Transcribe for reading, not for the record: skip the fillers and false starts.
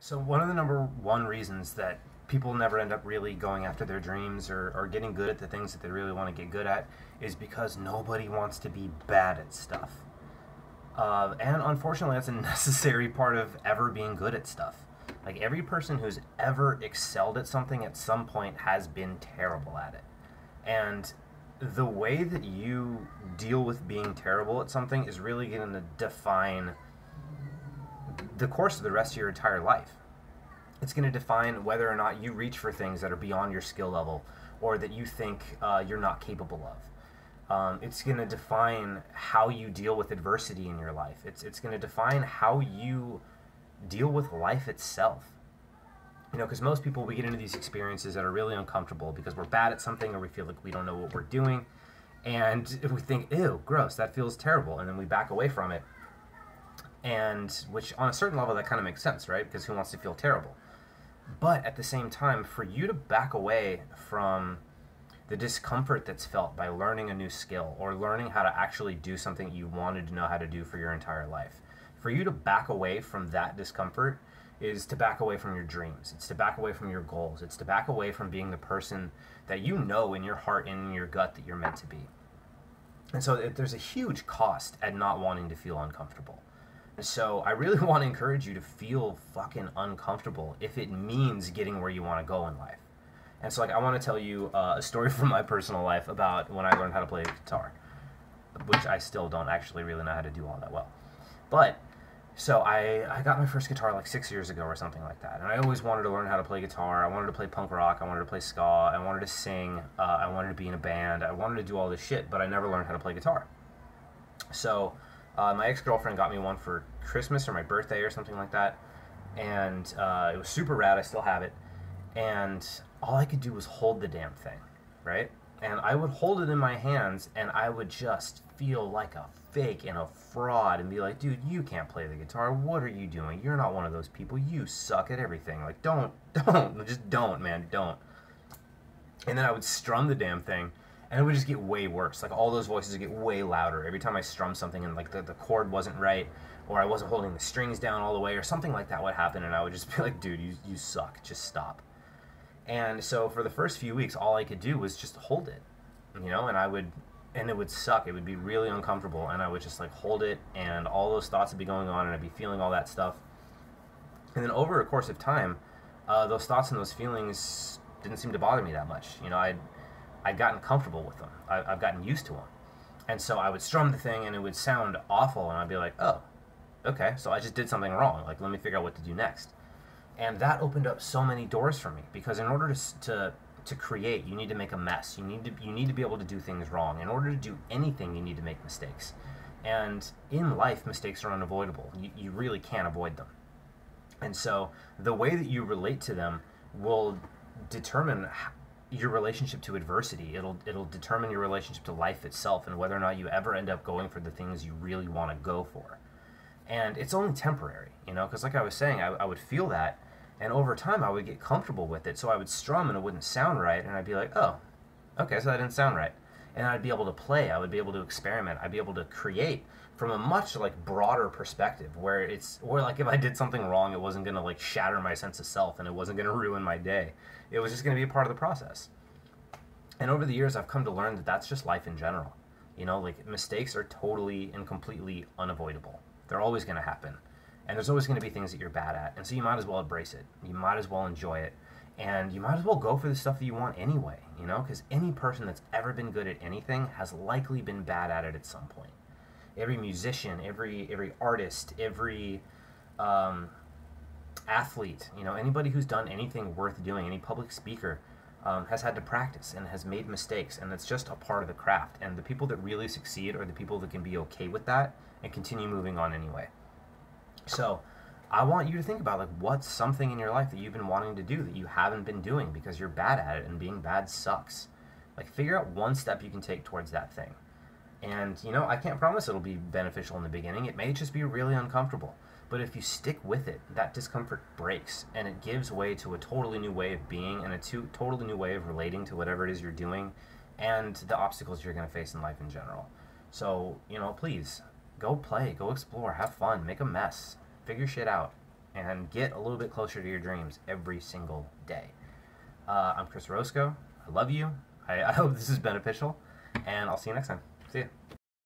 So one of the number one reasons that people never end up really going after their dreams or getting good at the things that they really want to get good at is because nobody wants to be bad at stuff. And unfortunately, that's a necessary part of ever being good at stuff. Like every person who's ever excelled at something at some point has been terrible at it. And the way that you deal with being terrible at something is really going to define the course of the rest of your entire life. It's going to define whether or not you reach for things that are beyond your skill level or that you think you're not capable of. It's going to define how you deal with adversity in your life. It's going to define how you deal with life itself. You know, because most people, we get into these experiences that are really uncomfortable because we're bad at something or we feel like we don't know what we're doing. And if we think, ew, gross, that feels terrible. And then we back away from it. And which on a certain level, that kind of makes sense, right? Because who wants to feel terrible? But at the same time, for you to back away from the discomfort that's felt by learning a new skill or learning how to actually do something you wanted to know how to do for your entire life, for you to back away from that discomfort is to back away from your dreams. It's to back away from your goals. It's to back away from being the person that you know in your heart and in your gut that you're meant to be. And so there's a huge cost at not wanting to feel uncomfortable. And so I really want to encourage you to feel fucking uncomfortable if it means getting where you want to go in life. And so, like, I want to tell you a story from my personal life about when I learned how to play guitar, which I still don't actually really know how to do all that well. But so I got my first guitar like 6 years ago or something like that. And I always wanted to learn how to play guitar. I wanted to play punk rock. I wanted to play ska. I wanted to sing. I wanted to be in a band. I wanted to do all this shit, but I never learned how to play guitar. So my ex-girlfriend got me one for Christmas or my birthday or something like that. And it was super rad. I still have it. And all I could do was hold the damn thing, right? And I would hold it in my hands, and I would just feel like a fake and a fraud and be like, dude, you can't play the guitar. What are you doing? You're not one of those people. You suck at everything. Like, just don't, man, don't. And then I would strum the damn thing, and it would just get way worse. Like, all those voices would get way louder every time I strummed something and, like, the chord wasn't right, or I wasn't holding the strings down all the way, or something like that would happen, and I would just be like, dude, you suck. Just stop. And so for the first few weeks, all I could do was just hold it, you know, and it would suck. It would be really uncomfortable, and I would just like hold it, and all those thoughts would be going on, and I'd be feeling all that stuff. And then over a course of time, those thoughts and those feelings didn't seem to bother me that much. You know, I'd gotten comfortable with them. I've gotten used to them. And so I would strum the thing, and it would sound awful, and I'd be like, oh, okay, so I just did something wrong. Like, let me figure out what to do next. And that opened up so many doors for me, because in order to create, you need to make a mess. You need to be able to do things wrong. In order to do anything, you need to make mistakes. And in life, mistakes are unavoidable. You really can't avoid them. And so the way that you relate to them will determine your relationship to adversity. It'll determine your relationship to life itself and whether or not you ever end up going for the things you really want to go for. And it's only temporary, you know, because like I was saying, I would feel that. And over time, I would get comfortable with it. So I would strum and it wouldn't sound right. And I'd be like, oh, okay, so that didn't sound right. And I'd be able to play. I would be able to experiment. I'd be able to create from a much like broader perspective where like if I did something wrong, it wasn't going to like shatter my sense of self and it wasn't going to ruin my day. It was just going to be a part of the process. And over the years, I've come to learn that that's just life in general. You know, like mistakes are totally and completely unavoidable. They're always going to happen. And there's always going to be things that you're bad at. And so you might as well embrace it. You might as well enjoy it. And you might as well go for the stuff that you want anyway, you know? Because any person that's ever been good at anything has likely been bad at it at some point. Every musician, every artist, every athlete, you know, anybody who's done anything worth doing, any public speaker, has had to practice and has made mistakes. And that's just a part of the craft. And the people that really succeed are the people that can be okay with that and continue moving on anyway. So I want you to think about like what's something in your life that you've been wanting to do that you haven't been doing because you're bad at it and being bad sucks. Like figure out one step you can take towards that thing. And you know, I can't promise it'll be beneficial in the beginning. It may just be really uncomfortable. But if you stick with it, that discomfort breaks and it gives way to a totally new way of being and a totally new way of relating to whatever it is you're doing and the obstacles you're going to face in life in general. So, you know, please go play, go explore, have fun, make a mess, figure shit out, and get a little bit closer to your dreams every single day. I'm Chris Roscoe. I love you. I hope this is beneficial, and I'll see you next time. See ya.